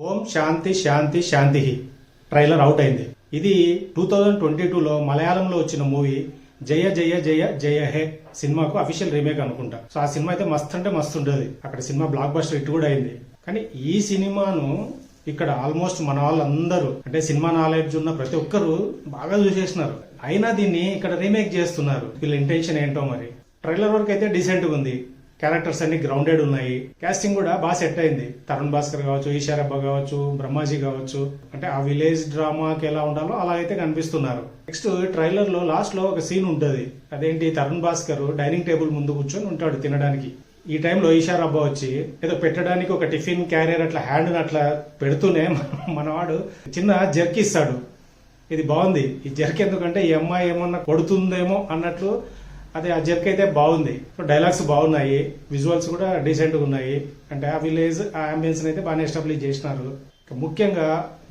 ఓం శాంతి శాంతి శాంతి trailer out అయింది. ఇది 2022లో మలయాళంలో వచ్చిన మూవీ జయ జయ జయ జయ హే సినిమాకు అఫీషియల్ రీమేక్ అనుకుంటా. సో ఆ సినిమా అయితే మస్తు అంటే మస్తు ఉంటుంది. అక్కడ సినిమా బ్లాక్ బస్టర్ హిట్ కూడా అయింది. కానీ ఈ సినిమాను ఇక్కడ ఆల్మోస్ట్ మన వాళ్ళందరూ అంటే సినిమా నాలెడ్జ్ ఉన్న ప్రతి ఒక్కరు బాగా చూసేసినారు. అయినా దీన్ని ఇక్కడ రీమేక్ చేస్తున్నారు. వీళ్ళ ఇంటెన్షన్ ఏంటో మరి. ట్రైలర్ వరకు అయితే డీసెంట్ గా ఉంది. క్యారెక్టర్స్ అన్ని గ్రౌండెడ్ ఉన్నాయి. కాస్టింగ్ కూడా బాగా సెట్ అయింది. తరుణ్ భాస్కర్ కావచ్చు, ఈశారబ్బ కావచ్చు, బ్రహ్మాజీ కావచ్చు, అంటే ఆ విలేజ్ డ్రామాకి ఎలా ఉండాలో అలా అయితే కనిపిస్తున్నారు. నెక్స్ట్ ట్రైలర్ లో లాస్ట్ లో ఒక సీన్ ఉంటది. అదేంటి, తరుణ్ భాస్కర్ డైనింగ్ టేబుల్ ముందు కూర్చొని ఉంటాడు తినడానికి. ఈ టైంలో ఈశారబ్బ వచ్చి ఏదో పెట్టడానికి ఒక టిఫిన్ క్యారియర్ అట్లా హ్యాండ్ అట్లా పెడుతూనే మనవాడు చిన్న జర్క్ ఇస్తాడు. ఇది బాగుంది. ఈ జర్క్ ఎందుకంటే ఈ అమ్మాయి ఏమన్నా కొడుతుందేమో అన్నట్లు అదే ఆ జర్క్ అయితే బాగుంది. సో డైలాగ్స్ బాగున్నాయి, విజువల్స్ కూడా డీసెంట్ గా ఉన్నాయి. అంటే ఆ విలేజ్ ఆ అంబియన్స్ అయితే బాగా ఎస్టాబ్లిష్ చేసినారు. ముఖ్యంగా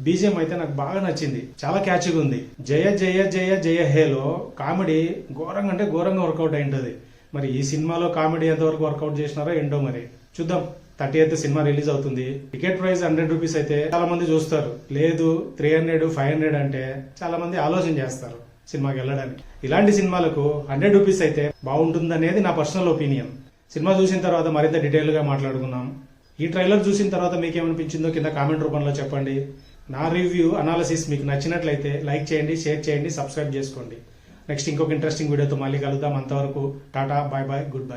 బీజిఎం అయితే నాకు బాగా నచ్చింది. చాలా క్యాచ్గా ఉంది. జయ జయ జయ జయ హేలో కామెడీ ఘోరంగా అంటే ఘోరంగా వర్కౌట్ అయింటది. మరి ఈ సినిమాలో కామెడీ ఎంతవరకు వర్కౌట్ చేసినారో ఏంటో మరి చూద్దాం. 30th సినిమా రిలీజ్ అవుతుంది. టికెట్ ప్రైస్ 100 రూపీస్ అయితే చాలా మంది చూస్తారు. లేదు 300 500 అంటే చాలా మంది ఆలోచన చేస్తారు సినిమాకి వెళ్ళడానికి. ఇలాంటి సినిమాలకు 100 రూపీస్ అయితే బాగుంటుందనేది నా పర్సనల్ ఒపీనియన్. సినిమా చూసిన తర్వాత మరింత డీటెయిల్ గా మాట్లాడుకుందాం. ఈ ట్రైలర్ చూసిన తర్వాత మీకు ఏమనిపించిందో కింద కామెంట్ రూపంలో చెప్పండి. నా రివ్యూ అనాలిసిస్ మీకు నచ్చినట్లయితే లైక్ చేయండి, షేర్ చేయండి, సబ్స్క్రైబ్ చేసుకోండి. నెక్స్ట్ ఇంకొక ఇంట్రెస్టింగ్ వీడియోతో మళ్ళీ కలుద్దాం. అంతవరకు tata, bye bye, good by.